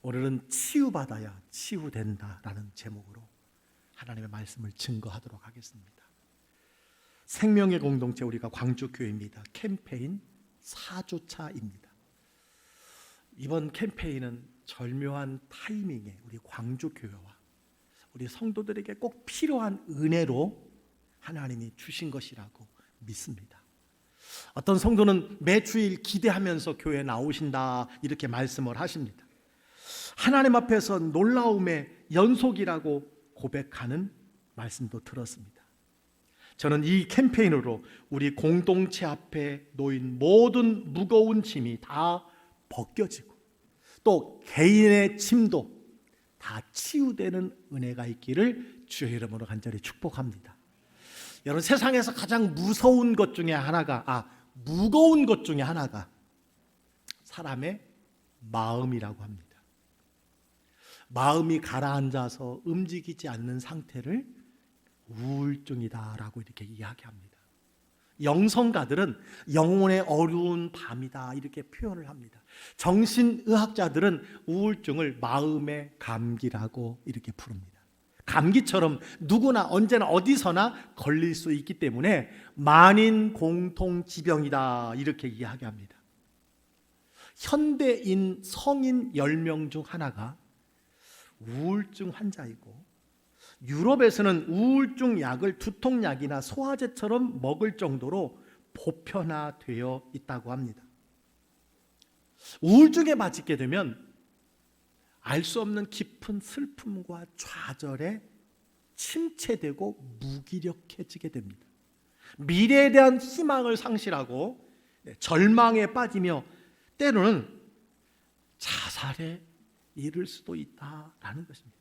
오늘은 치유받아야 치유된다라는 제목으로 하나님의 말씀을 증거하도록 하겠습니다. 생명의 공동체, 우리가 광주교회입니다. 캠페인 4주차입니다. 이번 캠페인은 절묘한 타이밍에 우리 광주교회와 우리 성도들에게 꼭 필요한 은혜로 하나님이 주신 것이라고 믿습니다. 어떤 성도는 매 주일 기대하면서 교회에 나오신다 이렇게 말씀을 하십니다. 하나님 앞에서 놀라움의 연속이라고 고백하는 말씀도 들었습니다. 저는 이 캠페인으로 우리 공동체 앞에 놓인 모든 무거운 짐이 다 벗겨지고 또 개인의 짐도 다 치유되는 은혜가 있기를 주의 이름으로 간절히 축복합니다. 여러분, 세상에서 가장 무서운 것 중에 하나가 무거운 것 중에 하나가 사람의 마음이라고 합니다. 마음이 가라앉아서 움직이지 않는 상태를 우울증이다라고 이렇게 이야기합니다. 영성가들은 영혼의 어두운 밤이다 이렇게 표현을 합니다. 정신의학자들은 우울증을 마음의 감기라고 이렇게 부릅니다. 감기처럼 누구나 언제나 어디서나 걸릴 수 있기 때문에 만인 공통지병이다 이렇게 이야기합니다. 현대인 성인 10명 중 하나가 우울증 환자이고, 유럽에서는 우울증 약을 두통약이나 소화제처럼 먹을 정도로 보편화되어 있다고 합니다. 우울증에 빠지게 되면 알 수 없는 깊은 슬픔과 좌절에 침체되고 무기력해지게 됩니다. 미래에 대한 희망을 상실하고 절망에 빠지며 때로는 자살에 이를 수도 있다라는 것입니다.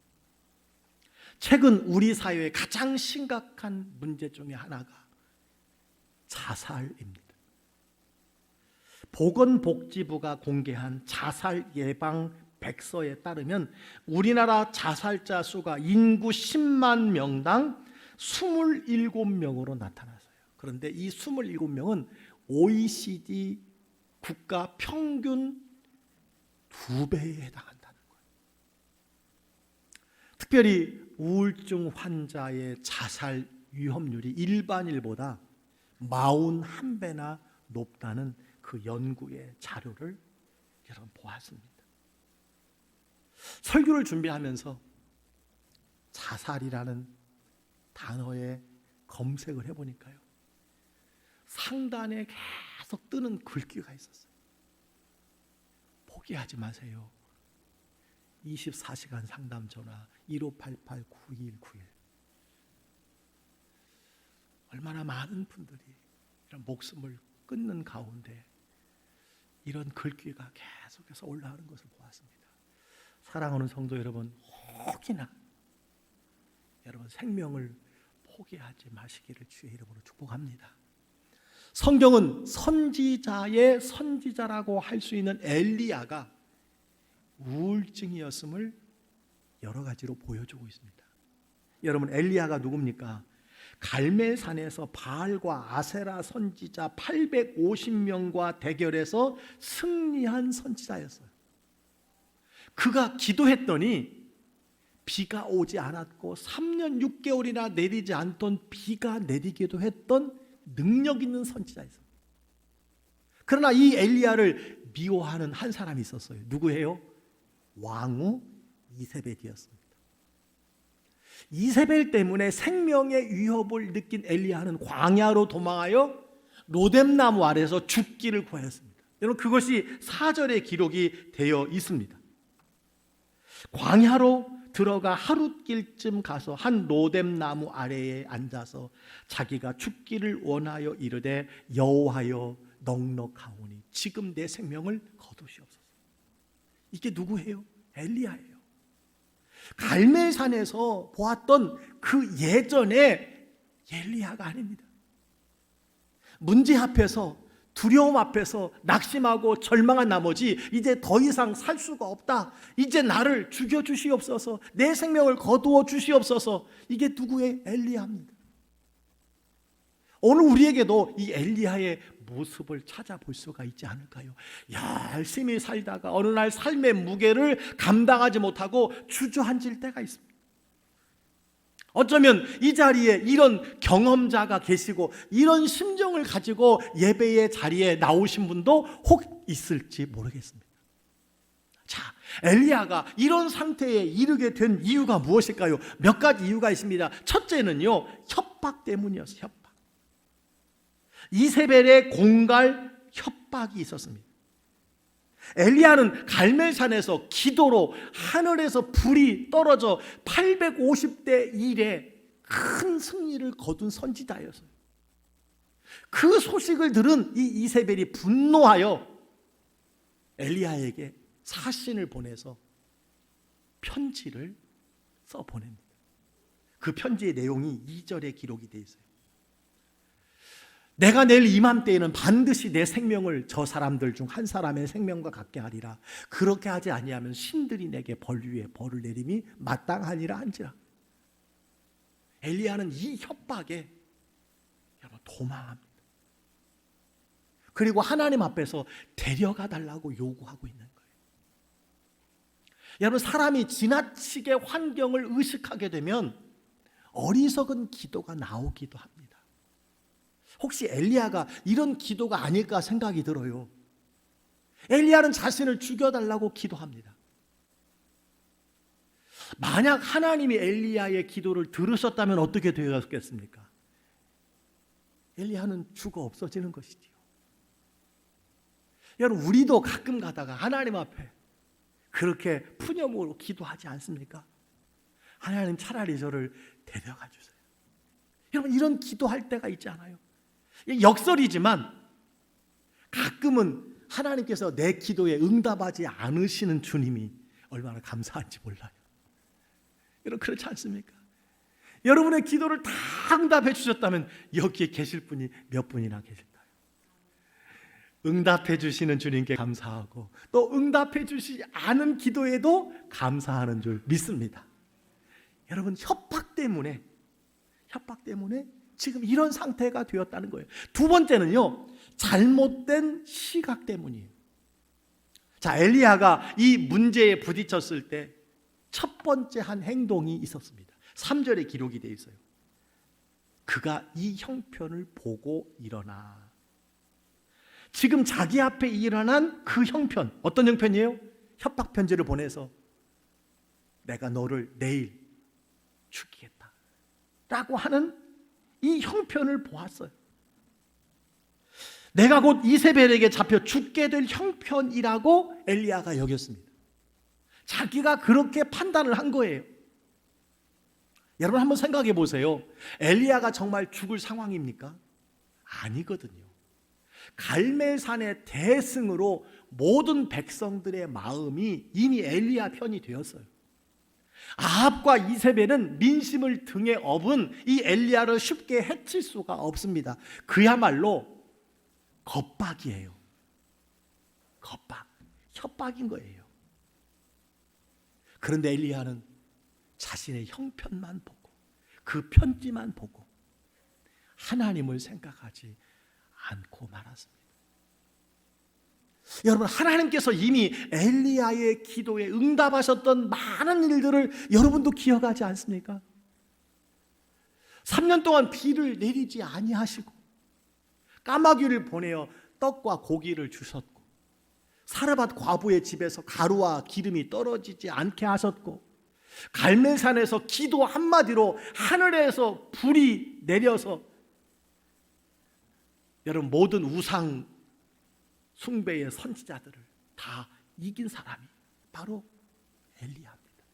최근 우리 사회의 가장 심각한 문제 중에 하나가 자살입니다. 보건복지부가 공개한 자살 예방 백서에 따르면 우리나라 자살자 수가 인구 10만 명당 27명으로 나타났어요. 그런데 이 27명은 OECD 국가 평균 2배에 해당한다는 거예요. 특별히 우울증 환자의 자살 위험률이 일반인보다 41배나 높다는 그 연구의 자료를 여러분 보았습니다. 설교를 준비하면서 자살이라는 단어에 검색을 해보니까요, 상단에 계속 뜨는 글귀가 있었어요. 포기하지 마세요. 24시간 상담 전화 1588-9191. 얼마나 많은 분들이 이런 목숨을 끊는 가운데 이런 글귀가 계속해서 올라오는 것을 보았습니다. 사랑하는 성도 여러분, 혹이나 여러분 생명을 포기하지 마시기를 주의 이름으로 축복합니다. 성경은 선지자의 선지자라고 할 수 있는 엘리야가 우울증이었음을 여러 가지로 보여주고 있습니다. 여러분, 엘리야가 누굽니까? 갈멜산에서 바알과 아세라 선지자 850명과 대결해서 승리한 선지자였어요. 그가 기도했더니 비가 오지 않았고 3년 6개월이나 내리지 않던 비가 내리기도 했던 능력 있는 선지자였어요. 그러나 이 엘리야를 미워하는 한 사람이 있었어요. 누구예요? 왕후 이세벨이었습니다. 이세벨 때문에 생명의 위협을 느낀 엘리야는 광야로 도망하여 로뎀나무 아래서 죽기를 구하였습니다. 여러분, 그것이 4절의 기록이 되어 있습니다. 광야로 들어가 하룻길쯤 가서 한 로뎀나무 아래에 앉아서 자기가 죽기를 원하여 이르되 여호와여 넉넉하오니 지금 내 생명을 거두시옵소서. 이게 누구예요? 엘리야예요. 갈멜산에서 보았던 그 예전의 엘리야가 아닙니다. 문제 앞에서, 두려움 앞에서 낙심하고 절망한 나머지 이제 더 이상 살 수가 없다, 이제 나를 죽여주시옵소서, 내 생명을 거두어 주시옵소서. 이게 누구의? 엘리야입니다. 오늘 우리에게도 이 엘리야의 모습을 찾아볼 수가 있지 않을까요? 열심히 살다가 어느 날 삶의 무게를 감당하지 못하고 주저앉을 때가 있습니다. 어쩌면 이 자리에 이런 경험자가 계시고 이런 심정을 가지고 예배의 자리에 나오신 분도 혹 있을지 모르겠습니다. 자, 엘리야가 이런 상태에 이르게 된 이유가 무엇일까요? 몇 가지 이유가 있습니다. 첫째는요, 협박 때문이었어요. 협박. 이세벨의 공갈 협박이 있었습니다. 엘리야는 갈멜산에서 기도로 하늘에서 불이 떨어져 850대 1의 큰 승리를 거둔 선지자였어요. 그 소식을 들은 이 이세벨이 분노하여 엘리야에게 사신을 보내서 편지를 써 보냅니다. 그 편지의 내용이 2절에 기록이 되어 있어요. 내가 내일 이맘때에는 반드시 내 생명을 저 사람들 중 한 사람의 생명과 같게 하리라. 그렇게 하지 아니하면 신들이 내게 벌 위에 벌을 내림이 마땅하니라 한지라. 엘리야는 이 협박에 여러분 도망합니다. 그리고 하나님 앞에서 데려가 달라고 요구하고 있는 거예요. 여러분, 사람이 지나치게 환경을 의식하게 되면 어리석은 기도가 나오기도 합니다. 혹시 엘리야가 이런 기도가 아닐까 생각이 들어요. 엘리야는 자신을 죽여달라고 기도합니다. 만약 하나님이 엘리야의 기도를 들으셨다면 어떻게 되었겠습니까? 엘리야는 죽어 없어지는 것이지요. 여러분, 우리도 가끔 가다가 하나님 앞에 그렇게 푸념으로 기도하지 않습니까? 하나님, 차라리 저를 데려가 주세요. 여러분, 이런 기도할 때가 있지 않아요? 역설이지만 가끔은 하나님께서 내 기도에 응답하지 않으시는 주님이 얼마나 감사한지 몰라요. 여러분, 그렇지 않습니까? 여러분의 기도를 다 응답해 주셨다면 여기에 계실 분이 몇 분이나 계실까요? 응답해 주시는 주님께 감사하고 또 응답해 주시지 않은 기도에도 감사하는 줄 믿습니다. 여러분, 협박 때문에 지금 이런 상태가 되었다는 거예요. 두 번째는요, 잘못된 시각 때문이에요. 자, 엘리야가 이 문제에 부딪혔을 때 첫 번째 한 행동이 있었습니다. 3절에 기록이 되어 있어요. 그가 이 형편을 보고 일어나. 지금 자기 앞에 일어난 그 형편, 어떤 형편이에요? 협박 편지를 보내서 내가 너를 내일 죽이겠다 라고 하는 이 형편을 보았어요. 내가 곧 이세벨에게 잡혀 죽게 될 형편이라고 엘리야가 여겼습니다. 자기가 그렇게 판단을 한 거예요. 여러분, 한번 생각해 보세요. 엘리야가 정말 죽을 상황입니까? 아니거든요. 갈멜산의 대승으로 모든 백성들의 마음이 이미 엘리야 편이 되었어요. 아합과 이세벨은 민심을 등에 업은 이 엘리야를 쉽게 해칠 수가 없습니다. 그야말로 겁박이에요. 겁박, 협박인 거예요. 그런데 엘리야는 자신의 형편만 보고 그 편지만 보고 하나님을 생각하지 않고 말았습니다. 여러분, 하나님께서 이미 엘리야의 기도에 응답하셨던 많은 일들을 여러분도 기억하지 않습니까? 3년 동안 비를 내리지 아니하시고 까마귀를 보내어 떡과 고기를 주셨고 사르밧 과부의 집에서 가루와 기름이 떨어지지 않게 하셨고 갈멜산에서 기도 한마디로 하늘에서 불이 내려서 여러분, 모든 우상 숭배의 선지자들을 다 이긴 사람이 바로 엘리야입니다.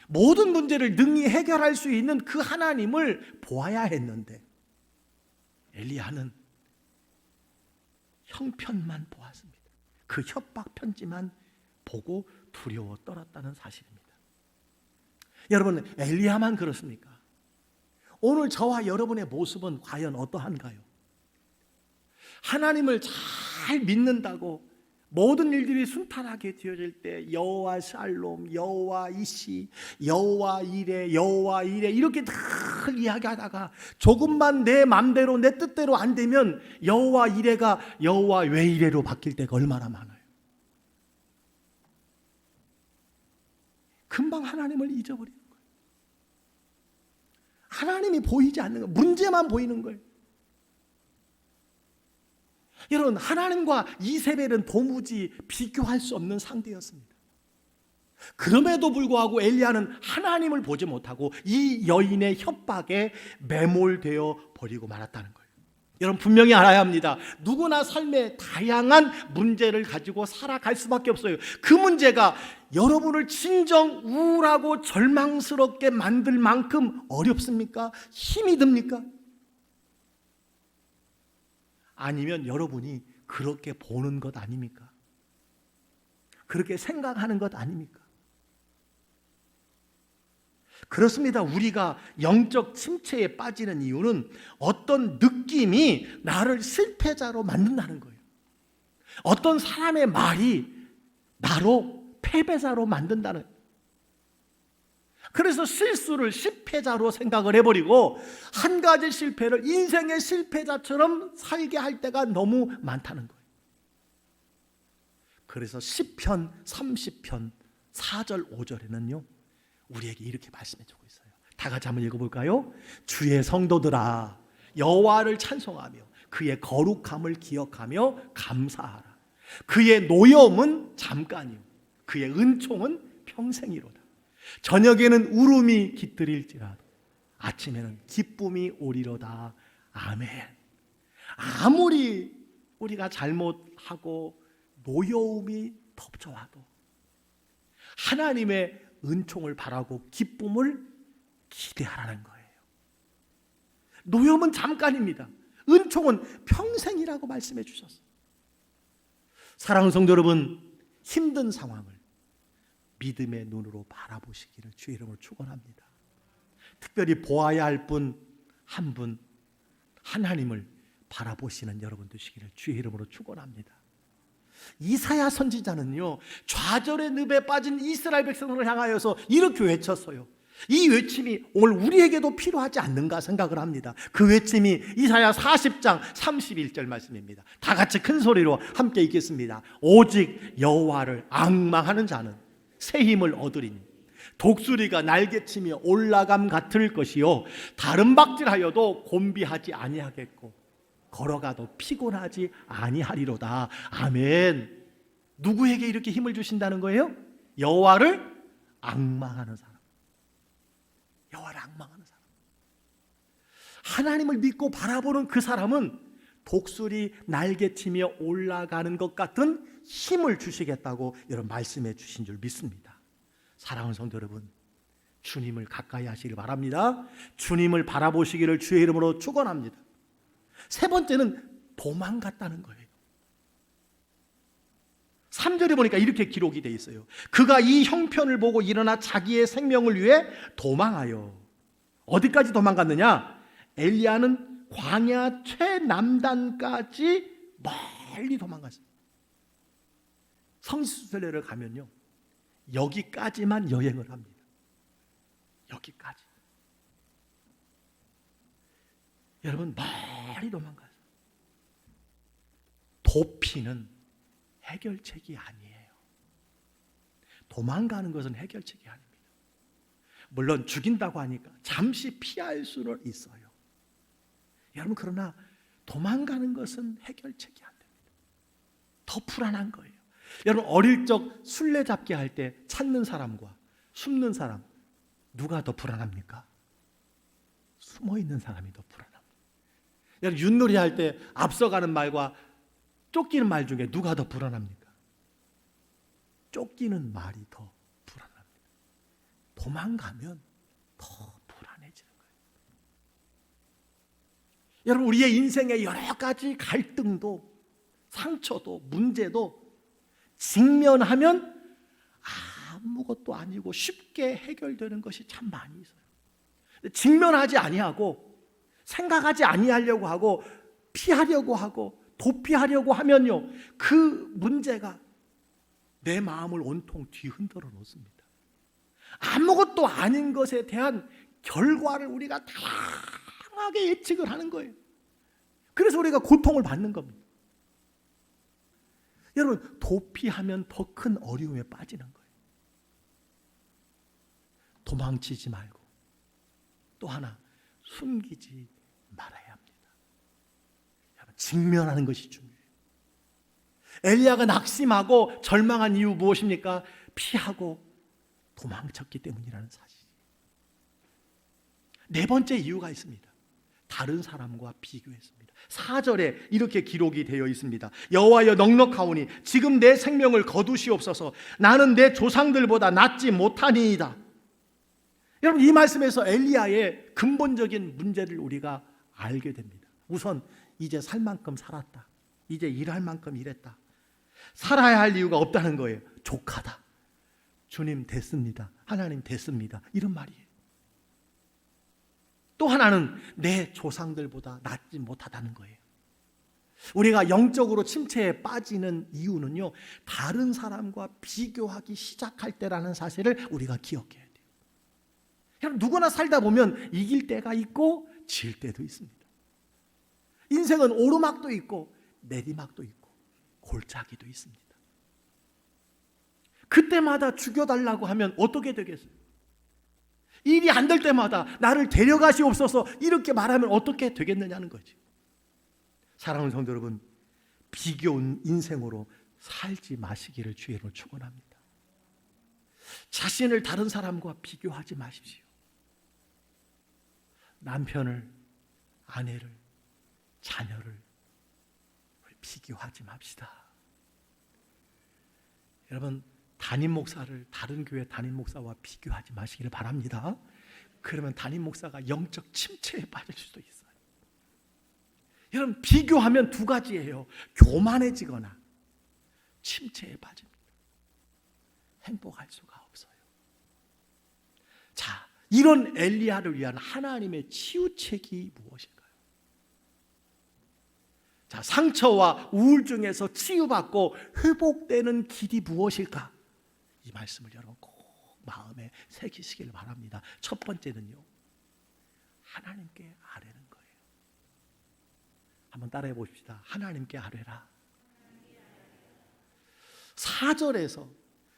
모든 문제를 능히 해결할 수 있는 그 하나님을 보아야 했는데 엘리야는 형편만 보았습니다. 그 협박 편지만 보고 두려워 떨었다는 사실입니다. 여러분, 엘리야만 그렇습니까? 오늘 저와 여러분의 모습은 과연 어떠한가요? 하나님을 잘 믿는다고 모든 일들이 순탄하게 되어질 때 여호와 샬롬, 여호와 이시, 여호와 이레, 여호와 이레 이렇게 다 이야기하다가 조금만 내 맘대로 내 뜻대로 안 되면 여호와 이레가 여호와 왜 이레로 바뀔 때가 얼마나 많아요. 금방 하나님을 잊어버리는 거예요. 하나님이 보이지 않는 거예요. 문제만 보이는 거예요. 여러분, 하나님과 이세벨은 도무지 비교할 수 없는 상대였습니다. 그럼에도 불구하고 엘리야는 하나님을 보지 못하고 이 여인의 협박에 매몰되어 버리고 말았다는 거예요. 여러분, 분명히 알아야 합니다. 누구나 삶에 다양한 문제를 가지고 살아갈 수밖에 없어요. 그 문제가 여러분을 진정 우울하고 절망스럽게 만들 만큼 어렵습니까? 힘이 듭니까? 아니면 여러분이 그렇게 보는 것 아닙니까? 그렇게 생각하는 것 아닙니까? 그렇습니다. 우리가 영적 침체에 빠지는 이유는 어떤 느낌이 나를 실패자로 만든다는 거예요. 어떤 사람의 말이 나로 패배자로 만든다는 거예요. 그래서 실수를 실패자로 생각을 해버리고 한 가지 실패를 인생의 실패자처럼 살게 할 때가 너무 많다는 거예요. 그래서 시편 30편 4절 5절에는요 우리에게 이렇게 말씀해주고 있어요. 다 같이 한번 읽어볼까요? 주의 성도들아 여호와를 찬송하며 그의 거룩함을 기억하며 감사하라. 그의 노여움은 잠깐이요 그의 은총은 평생이로다. 저녁에는 울음이 깃들일지라도 아침에는 기쁨이 오리로다. 아멘. 아무리 우리가 잘못하고 노여움이 덮쳐와도 하나님의 은총을 바라고 기쁨을 기대하라는 거예요. 노여움은 잠깐입니다. 은총은 평생이라고 말씀해 주셨어요. 사랑하는 성도 여러분, 힘든 상황을 믿음의 눈으로 바라보시기를 주의 이름으로 축원합니다. 특별히 보아야 할 분 한 분 하나님을 바라보시는 여러분 되시기를 주의 이름으로 축원합니다. 이사야 선지자는요 좌절의 늪에 빠진 이스라엘 백성을 향하여서 이렇게 외쳤어요. 이 외침이 오늘 우리에게도 필요하지 않는가 생각을 합니다. 그 외침이 이사야 40장 31절 말씀입니다. 다 같이 큰 소리로 함께 읽겠습니다. 오직 여호와를 앙망하는 자는 새 힘을 얻으리니 독수리가 날개치며 올라감 같을 것이요 다른 박질하여도 곤비하지 아니하겠고 걸어가도 피곤하지 아니하리로다. 아멘. 누구에게 이렇게 힘을 주신다는 거예요? 여호와를 앙망하는 사람. 여호와를 앙망하는 사람. 하나님을 믿고 바라보는 그 사람은 독수리 날개치며 올라가는 것 같은 힘을 주시겠다고 여러분 말씀해 주신 줄 믿습니다. 사랑하는 성도 여러분, 주님을 가까이 하시길 바랍니다. 주님을 바라보시기를 주의 이름으로 축원합니다. 세 번째는 도망갔다는 거예요. 3절에 보니까 이렇게 기록이 되어 있어요. 그가 이 형편을 보고 일어나 자기의 생명을 위해 도망하여 어디까지 도망갔느냐? 엘리야는 광야 최남단까지 멀리 도망갔어요. 성지순례를 가면요 여기까지만 여행을 합니다. 여기까지. 여러분 멀리 도망가요. 도피는 해결책이 아니에요. 도망가는 것은 해결책이 아닙니다. 물론 죽인다고 하니까 잠시 피할 수는 있어요. 여러분 그러나 도망가는 것은 해결책이 안 됩니다. 더 불안한 거예요. 여러분 어릴 적 술래잡기 할 때 찾는 사람과 숨는 사람 누가 더 불안합니까? 숨어있는 사람이 더 불안합니다. 여러분 윷놀이 할 때 앞서가는 말과 쫓기는 말 중에 누가 더 불안합니까? 쫓기는 말이 더 불안합니다. 도망가면 더 불안해지는 거예요. 여러분 우리의 인생의 여러 가지 갈등도 상처도 문제도 직면하면 아무것도 아니고 쉽게 해결되는 것이 참 많이 있어요. 직면하지 아니하고 생각하지 아니하려고 하고 피하려고 하고 도피하려고 하면요, 그 문제가 내 마음을 온통 뒤흔들어 놓습니다. 아무것도 아닌 것에 대한 결과를 우리가 다양하게 예측을 하는 거예요. 그래서 우리가 고통을 받는 겁니다. 여러분, 도피하면 더 큰 어려움에 빠지는 거예요. 도망치지 말고 또 하나, 숨기지 말아야 합니다. 여러분, 직면하는 것이 중요해요. 엘리야가 낙심하고 절망한 이유 무엇입니까? 피하고 도망쳤기 때문이라는 사실. 네 번째 이유가 있습니다. 다른 사람과 비교했습니다. 4절에 이렇게 기록이 되어 있습니다. 여호와여, 넉넉하오니 지금 내 생명을 거두시옵소서. 나는 내 조상들보다 낫지 못하니이다. 여러분, 이 말씀에서 엘리야의 근본적인 문제를 우리가 알게 됩니다. 우선 이제 살 만큼 살았다. 이제 일할 만큼 일했다. 살아야 할 이유가 없다는 거예요. 족하다. 주님 됐습니다. 하나님 됐습니다. 이런 말이에요. 또 하나는 내 조상들보다 낫지 못하다는 거예요. 우리가 영적으로 침체에 빠지는 이유는요, 다른 사람과 비교하기 시작할 때라는 사실을 우리가 기억해야 돼요. 여러분, 누구나 살다 보면 이길 때가 있고 질 때도 있습니다. 인생은 오르막도 있고 내리막도 있고 골짜기도 있습니다. 그때마다 죽여달라고 하면 어떻게 되겠어요? 일이 안 될 때마다 나를 데려가시옵소서 이렇게 말하면 어떻게 되겠느냐는 거죠. 사랑하는 성도 여러분, 비교운 인생으로 살지 마시기를 주의로 축원합니다. 자신을 다른 사람과 비교하지 마십시오. 남편을, 아내를, 자녀를 비교하지 맙시다. 여러분, 담임 목사를 다른 교회 담임 목사와 비교하지 마시기를 바랍니다. 그러면 담임 목사가 영적 침체에 빠질 수도 있어요. 여러분, 비교하면 두 가지예요. 교만해지거나 침체에 빠집니다. 행복할 수가 없어요. 자, 이런 엘리야를 위한 하나님의 치유책이 무엇일까요? 자, 상처와 우울증에서 치유받고 회복되는 길이 무엇일까? 이 말씀을 여러분 꼭 마음에 새기시길 바랍니다. 첫 번째는요, 하나님께 아뢰는 거예요. 한번 따라해 보십시다. 하나님께 아뢰라. 4절에서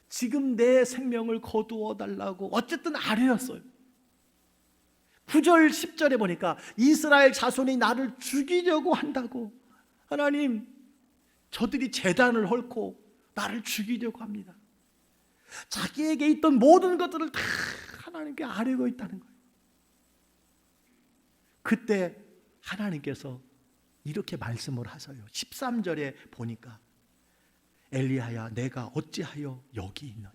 지금 내 생명을 거두어 달라고 어쨌든 아뢰었어요. 9절 10절에 보니까 이스라엘 자손이 나를 죽이려고 한다고. 하나님, 저들이 제단을 헐고 나를 죽이려고 합니다. 자기에게 있던 모든 것들을 다 하나님께 아뢰고 있다는 거예요. 그때 하나님께서 이렇게 말씀을 하셔요. 13절에 보니까 엘리야야, 내가 어찌하여 여기 있느냐?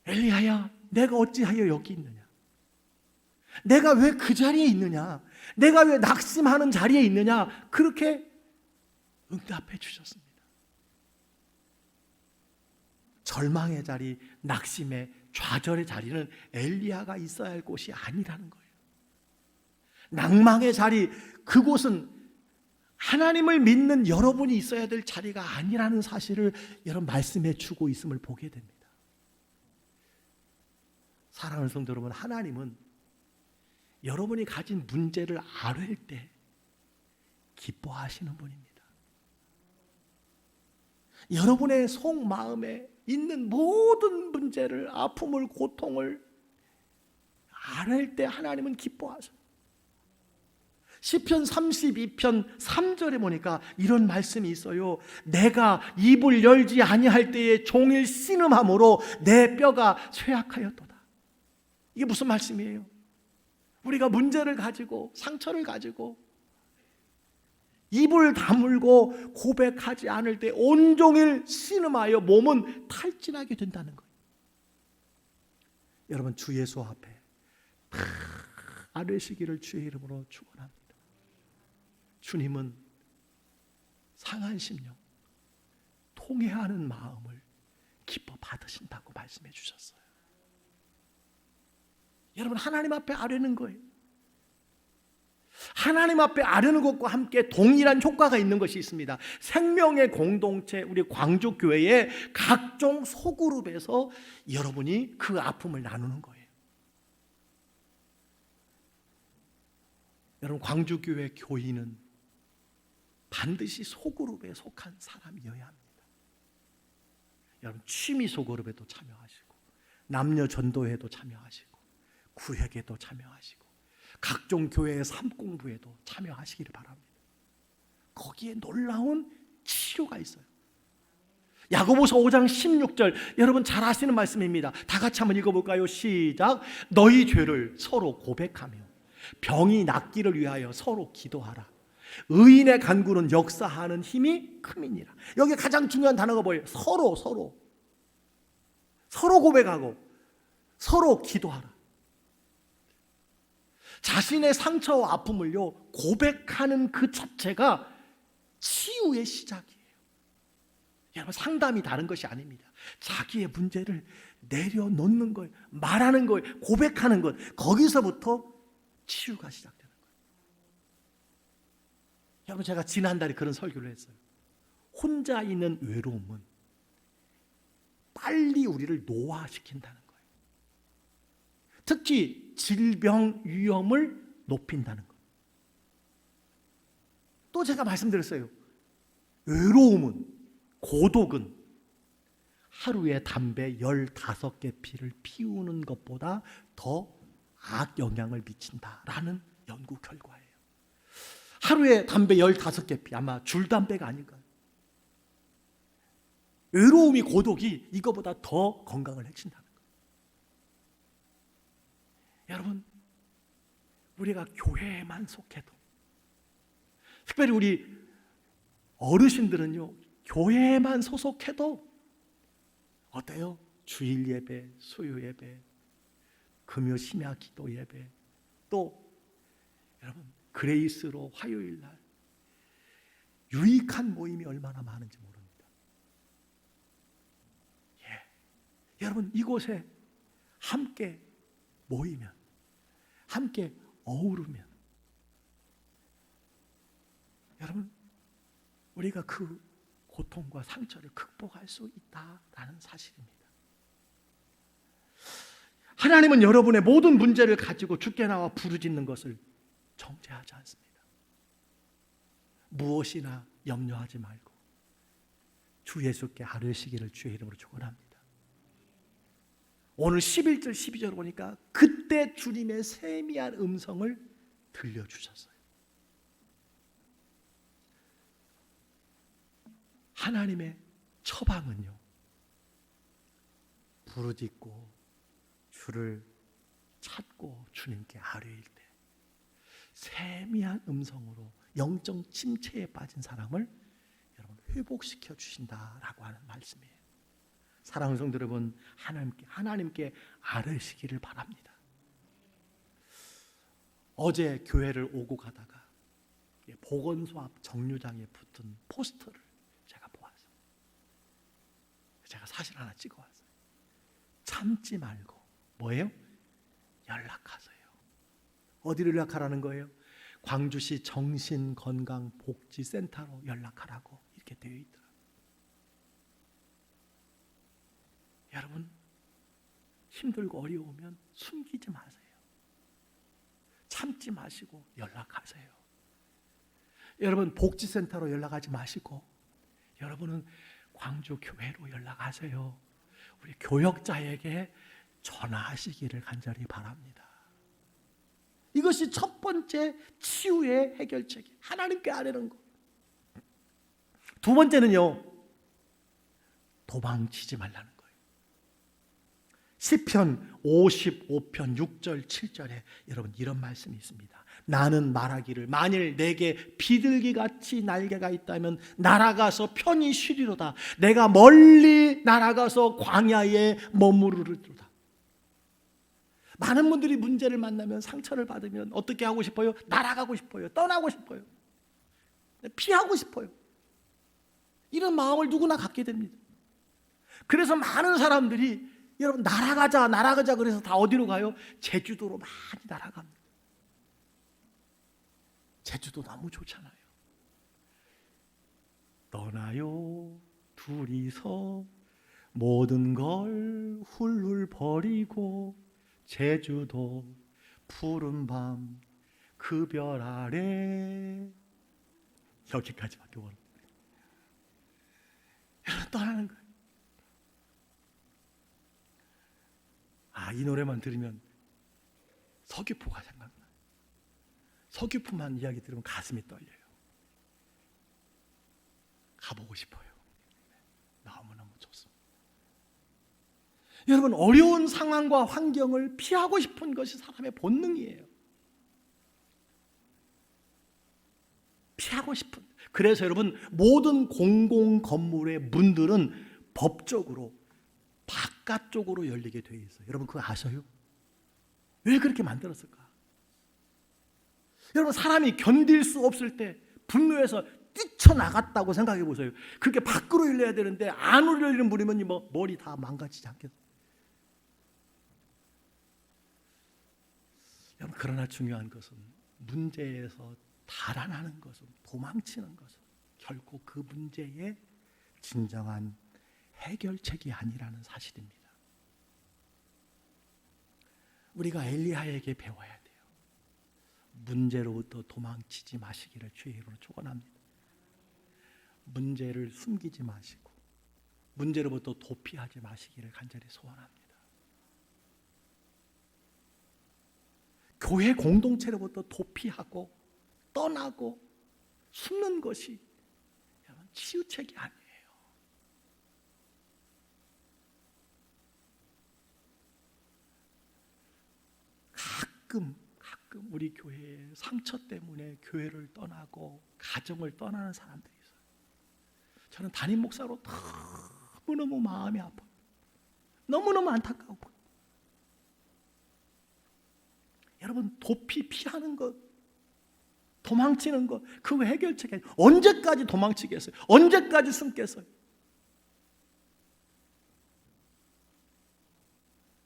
엘리야야, 내가 어찌하여 여기 있느냐? 내가 왜 그 자리에 있느냐? 내가 왜 낙심하는 자리에 있느냐? 그렇게 응답해 주셨습니다. 절망의 자리, 낙심의 좌절의 자리는 엘리야가 있어야 할 곳이 아니라는 거예요. 낭망의 자리, 그곳은 하나님을 믿는 여러분이 있어야 될 자리가 아니라는 사실을 여러분 말씀해 주고 있음을 보게 됩니다. 사랑하는 성도 여러분, 하나님은 여러분이 가진 문제를 아뢰일 때 기뻐하시는 분입니다. 여러분의 속마음에 있는 모든 문제를, 아픔을, 고통을 아뢰일 때 하나님은 기뻐하셔요. 시편 32편 3절에 보니까 이런 말씀이 있어요. 내가 입을 열지 아니할 때에 종일 신음함으로 내 뼈가 쇠약하였도다. 이게 무슨 말씀이에요? 우리가 문제를 가지고 상처를 가지고 입을 다물고 고백하지 않을 때 온종일 신음하여 몸은 탈진하게 된다는 거예요. 여러분, 주 예수 앞에 다 아뢰시기를 주의 이름으로 축원합니다. 주님은 상한 심령, 통회하는 마음을 기뻐 받으신다고 말씀해 주셨어요. 여러분, 하나님 앞에 아뢰는 거예요. 하나님 앞에 아뢰는 것과 함께 동일한 효과가 있는 것이 있습니다. 생명의 공동체 우리 광주교회의 각종 소그룹에서 여러분이 그 아픔을 나누는 거예요. 여러분, 광주교회 교인은 반드시 소그룹에 속한 사람이어야 합니다. 여러분, 취미 소그룹에도 참여하시고, 남녀 전도회에도 참여하시고, 구획에도 참여하시고, 각종 교회의 삶공부에도 참여하시기를 바랍니다. 거기에 놀라운 치료가 있어요. 야고보서 5장 16절, 여러분 잘 아시는 말씀입니다. 다 같이 한번 읽어볼까요? 시작. 너희 죄를 서로 고백하며 병이 낫기를 위하여 서로 기도하라. 의인의 간구는 역사하는 힘이 큼이니라. 여기 가장 중요한 단어가 뭐예요? 서로 고백하고 서로 기도하라. 자신의 상처와 아픔을요 고백하는 그 자체가 치유의 시작이에요. 여러분, 상담이 다른 것이 아닙니다. 자기의 문제를 내려놓는 거예요. 말하는 거예요. 고백하는 것, 거기서부터 치유가 시작되는 거예요. 여러분, 제가 지난달에 그런 설교를 했어요. 혼자 있는 외로움은 빨리 우리를 노화시킨다는 거예요. 특히 질병 위험을 높인다는 것. 또 제가 말씀드렸어요. 외로움은, 고독은 하루에 담배 15개 피를 피우는 것보다 더 악영향을 미친다라는 연구 결과예요. 하루에 담배 15개 피, 아마 줄담배가 아닐까요? 외로움이, 고독이 이거보다 더 건강을 해친다는 거예요. 여러분, 우리가 교회에만 속해도, 특별히 우리 어르신들은요, 교회에만 소속해도 어때요? 주일 예배, 수요 예배, 금요 심야 기도 예배, 또 여러분 그레이스로 화요일 날 유익한 모임이 얼마나 많은지 모릅니다. 여러분, 이곳에 함께 모이면, 함께 어우르면, 여러분, 우리가 그 고통과 상처를 극복할 수 있다라는 사실입니다. 하나님은 여러분의 모든 문제를 가지고 주께 나와 부르짖는 것을 정죄하지 않습니다. 무엇이나 염려하지 말고 주 예수께 아뢰시기를 주의 이름으로 축원합니다. 오늘 11절 12절을 보니까 그때 주님의 세미한 음성을 들려주셨어요. 하나님의 처방은요, 부르짖고 주를 찾고 주님께 아뢰일 때 세미한 음성으로 영적 침체에 빠진 사람을 여러분 회복시켜 주신다라고 하는 말씀이에요. 사랑하는 성도 여러분, 하나님께 아뢰시기를 바랍니다. 어제 교회를 오고 가다가 보건소 앞 정류장에 붙은 포스터를 제가 보았어요. 제가 사진 하나 찍어왔어요. 참지 말고 뭐예요? 연락하세요. 어디를 연락하라는 거예요? 광주시 정신건강복지센터로 연락하라고 이렇게 되어 있더라고요. 여러분, 힘들고 어려우면 숨기지 마세요. 참지 마시고 연락하세요. 여러분, 복지센터로 연락하지 마시고 여러분은 광주 교회로 연락하세요. 우리 교역자에게 전화하시기를 간절히 바랍니다. 이것이 첫 번째 치유의 해결책이에요. 하나님께 아뢰는 것. 두 번째는요, 도망치지 말라는 거예요. 시편 55편 6절 7절에 여러분 이런 말씀이 있습니다. 나는 말하기를 만일 내게 비둘기같이 날개가 있다면 날아가서 편히 쉬리로다. 내가 멀리 날아가서 광야에 머무르리로다. 많은 분들이 문제를 만나면, 상처를 받으면 어떻게 하고 싶어요? 날아가고 싶어요. 떠나고 싶어요. 피하고 싶어요. 이런 마음을 누구나 갖게 됩니다. 그래서 많은 사람들이 여러분 날아가자 그래서 다 어디로 가요? 제주도로 많이 날아갑니다. 제주도 너무 좋잖아요. 떠나요 둘이서 모든 걸 훌훌 버리고 제주도 푸른 밤 그 별 아래. 여기까지밖에 모르는 거예요. 여러분 떠나는 거예요. 이 노래만 들으면 서귀포가 생각나요. 서귀포만 이야기 들으면 가슴이 떨려요. 가보고 싶어요. 너무너무 좋습니다. 여러분 어려운 상황과 환경을 피하고 싶은 것이 사람의 본능이에요. 피하고 싶은. 그래서 여러분 모든 공공 건물의 문들은 법적으로 바깥쪽으로 열리게 되어 있어요. 여러분 그거 아셔요? 왜 그렇게 만들었을까? 여러분 사람이 견딜 수 없을 때 분노해서 뛰쳐나갔다고 생각해 보세요. 그렇게 밖으로 열려야 되는데 안으로 열리는 물이면 뭐 머리 다 망가지지 않겠어요? 여러분 그러나 중요한 것은 문제에서 달아나는 것은, 도망치는 것은 결코 그 문제의 진정한 해결책이 아니라는 사실입니다. 우리가 엘리야에게 배워야 돼요. 문제로부터 도망치지 마시기를 주의 이름으로 축원합니다. 문제를 숨기지 마시고 문제로부터 도피하지 마시기를 간절히 소원합니다. 교회 공동체로부터 도피하고 떠나고 숨는 것이 여러분 치유책이 아니에요. 가끔 우리 교회에 상처 때문에 교회를 떠나고 가정을 떠나는 사람들이 있어요. 저는 담임 목사로 너무너무 마음이 아파요. 너무너무 안타까워. 여러분 도피 피하는 것, 도망치는 것, 그 해결책이 아니에요. 언제까지 도망치겠어요? 언제까지 숨겠어요?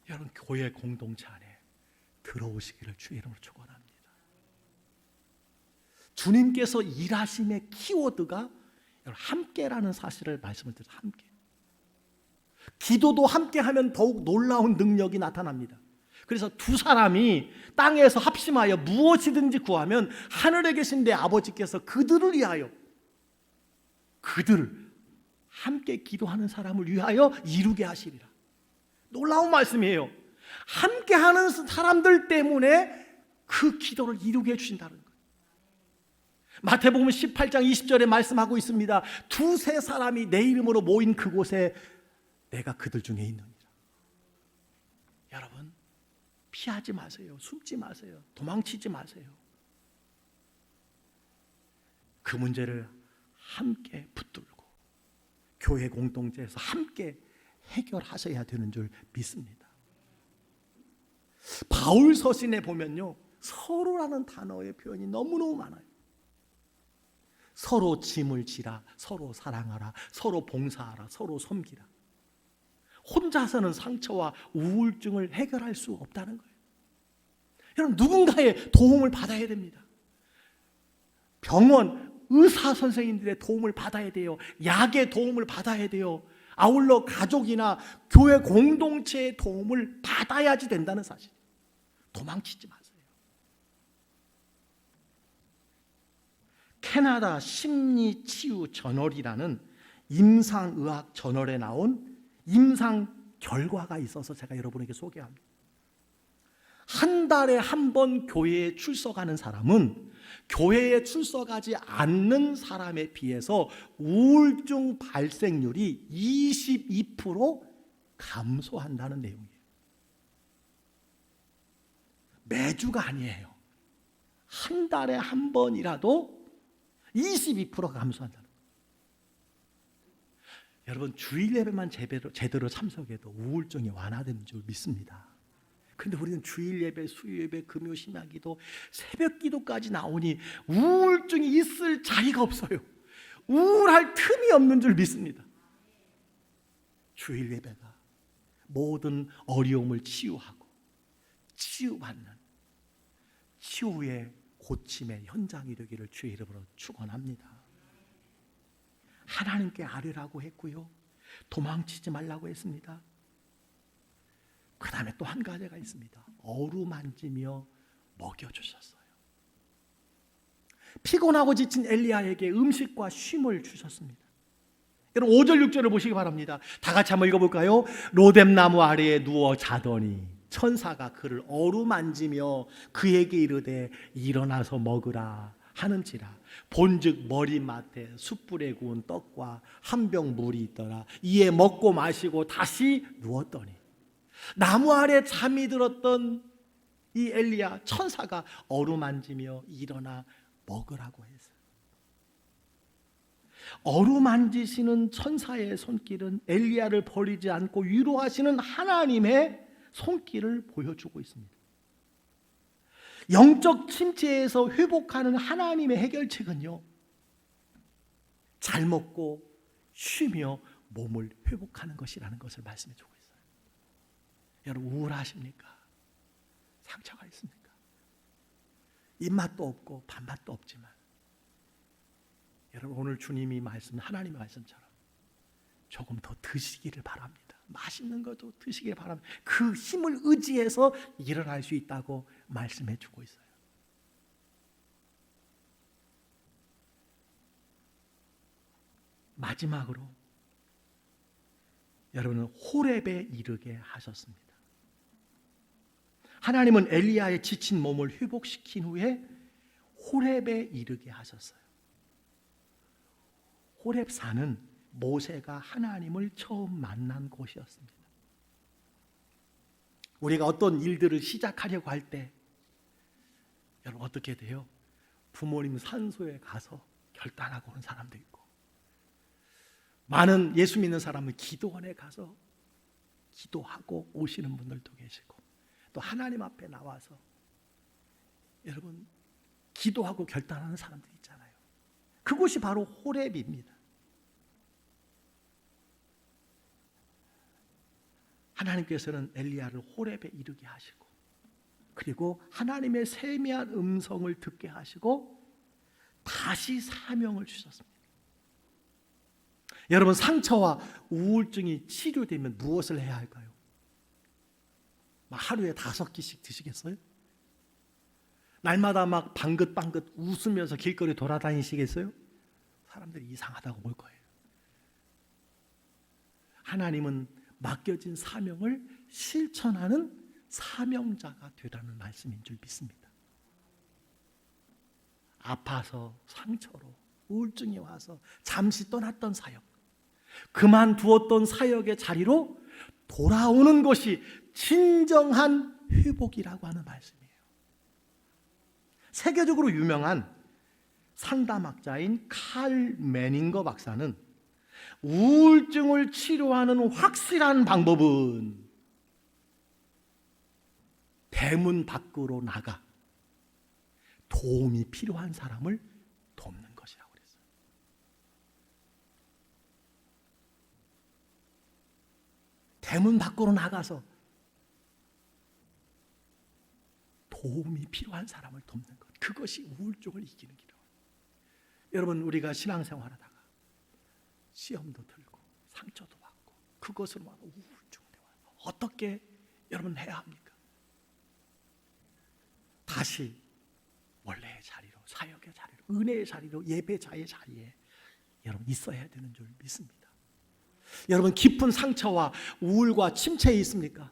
여러분 교회 공동체 안에 들어오시기를 주의 이름으로 축원합니다. 주님께서 일하심의 키워드가 함께라는 사실을 말씀을 드려서 함께. 기도도 함께하면 더욱 놀라운 능력이 나타납니다. 그래서 두 사람이 땅에서 합심하여 무엇이든지 구하면 하늘에 계신 내 아버지께서 그들을 위하여, 그들을 함께 기도하는 사람을 위하여 이루게 하시리라. 놀라운 말씀이에요. 함께하는 사람들 때문에 그 기도를 이루게 해주신다는 거예요. 마태복음 18장 20절에 말씀하고 있습니다. 두세 사람이 내 이름으로 모인 그곳에 내가 그들 중에 있느니라. 여러분 피하지 마세요. 숨지 마세요. 도망치지 마세요. 그 문제를 함께 붙들고 교회 공동체에서 함께 해결하셔야 되는 줄 믿습니다. 바울 서신에 보면요, 서로라는 단어의 표현이 너무너무 많아요. 서로 짐을 지라, 서로 사랑하라, 서로 봉사하라, 서로 섬기라. 혼자서는 상처와 우울증을 해결할 수 없다는 거예요. 여러분 누군가의 도움을 받아야 됩니다. 병원, 의사 선생님들의 도움을 받아야 돼요. 약의 도움을 받아야 돼요. 아울러 가족이나 교회 공동체의 도움을 받아야지 된다는 사실. 도망치지 마세요. 캐나다 심리치유저널이라는 임상의학 저널에 나온 임상 결과가 있어서 제가 여러분에게 소개합니다. 한 달에 한 번 교회에 출석하는 사람은 교회에 출석하지 않는 사람에 비해서 우울증 발생률이 22% 감소한다는 내용이에요. 매주가 아니에요. 한 달에 한 번이라도 22%가 감소한다는 거예요. 여러분 주일 예배만 제대로 참석해도 우울증이 완화되는 줄 믿습니다. 근데 우리는 주일 예배, 수요 예배, 금요 심야기도, 새벽 기도까지 나오니 우울증이 있을 자리가 없어요. 우울할 틈이 없는 줄 믿습니다. 주일 예배가 모든 어려움을 치유하고 치유받는 치유의 고침의 현장이 되기를 주의 이름으로 축원합니다. 하나님께 아뢰라고 했고요, 도망치지 말라고 했습니다. 그 다음에 또 한 가지가 있습니다. 어루만지며 먹여주셨어요. 피곤하고 지친 엘리야에게 음식과 쉼을 주셨습니다. 여러분 5절 6절을 보시기 바랍니다. 다 같이 한번 읽어볼까요? 로뎀나무 아래에 누워 자더니 천사가 그를 어루만지며 그에게 이르되 일어나서 먹으라 하는지라. 본즉 머리맡에 숯불에 구운 떡과 한 병 물이 있더라. 이에 먹고 마시고 다시 누웠더니 나무 아래 잠이 들었던 이 엘리야, 천사가 어루만지며 일어나 먹으라고 했어요. 어루만지시는 천사의 손길은 엘리야를 버리지 않고 위로하시는 하나님의 손길을 보여주고 있습니다. 영적 침체에서 회복하는 하나님의 해결책은요, 잘 먹고 쉬며 몸을 회복하는 것이라는 것을 말씀해 주고 있어요. 여러분 우울하십니까? 상처가 있습니까? 입맛도 없고 밥맛도 없지만 여러분 오늘 주님이 하나님의 말씀처럼 조금 더 드시기를 바랍니다. 맛있는 것도 드시기를 바랍니다. 그 힘을 의지해서 일어날 수 있다고 말씀해 주고 있어요. 마지막으로 여러분은 호렙에 이르게 하셨습니다. 하나님은 엘리야의 지친 몸을 회복시킨 후에 호렙에 이르게 하셨어요. 호렙산은 모세가 하나님을 처음 만난 곳이었습니다. 우리가 어떤 일들을 시작하려고 할 때 여러분 어떻게 돼요? 부모님 산소에 가서 결단하고 오는 사람도 있고, 많은 예수 믿는 사람은 기도원에 가서 기도하고 오시는 분들도 계시고, 또 하나님 앞에 나와서 여러분 기도하고 결단하는 사람들이 있잖아요. 그곳이 바로 호렙입니다. 하나님께서는 엘리야를 호렙에 이르게 하시고, 그리고 하나님의 세미한 음성을 듣게 하시고 다시 사명을 주셨습니다. 여러분 상처와 우울증이 치료되면 무엇을 해야 할까요? 하루에 5끼씩 드시겠어요? 날마다 막 방긋방긋 웃으면서 길거리 돌아다니시겠어요? 사람들이 이상하다고 볼 거예요. 하나님은 맡겨진 사명을 실천하는 사명자가 되라는 말씀인 줄 믿습니다. 아파서 상처로 우울증이 와서 잠시 떠났던 사역, 그만두었던 사역의 자리로 돌아오는 것이 진정한 회복이라고 하는 말씀이에요. 세계적으로 유명한 상담학자인 칼 매닝거 박사는 우울증을 치료하는 확실한 방법은 대문 밖으로 나가 도움이 필요한 사람을 돕는 것이라고 그랬어요. 대문 밖으로 나가서 도움이 필요한 사람을 돕는 것, 그것이 우울증을 이기는 길이에요. 여러분 우리가 신앙생활하다가 시험도 들고 상처도 받고 그것으로 막 우울증이 와요. 어떻게 여러분 해야 합니까? 다시 원래의 자리로, 사역의 자리로, 은혜의 자리로, 예배자의 자리에 여러분 있어야 되는 줄 믿습니다. 여러분 깊은 상처와 우울과 침체에 있습니까?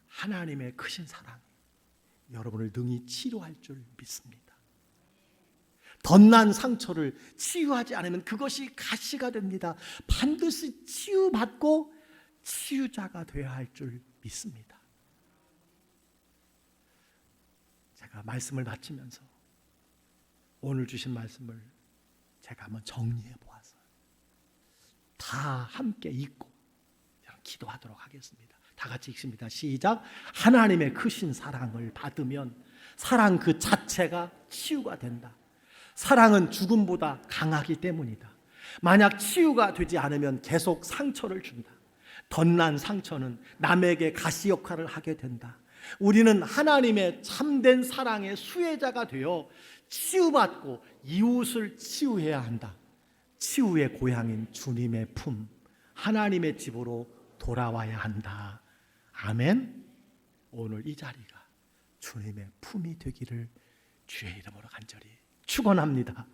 하나님의 크신 사랑이 여러분을 능히 치료할 줄 믿습니다. 덧난 상처를 치유하지 않으면 그것이 가시가 됩니다. 반드시 치유받고 치유자가 되어야 할 줄 믿습니다. 제가 말씀을 마치면서 오늘 주신 말씀을 제가 한번 정리해 보았어요. 다 함께 읽고 기도하도록 하겠습니다. 다 같이 읽습니다. 시작. 하나님의 크신 사랑을 받으면 사랑 그 자체가 치유가 된다. 사랑은 죽음보다 강하기 때문이다. 만약 치유가 되지 않으면 계속 상처를 준다. 덧난 상처는 남에게 가시 역할을 하게 된다. 우리는 하나님의 참된 사랑의 수혜자가 되어 치유받고 이웃을 치유해야 한다. 치유의 고향인 주님의 품, 하나님의 집으로 돌아와야 한다. 아멘. 오늘 이 자리가 주님의 품이 되기를 주의 이름으로 간절히 축원합니다.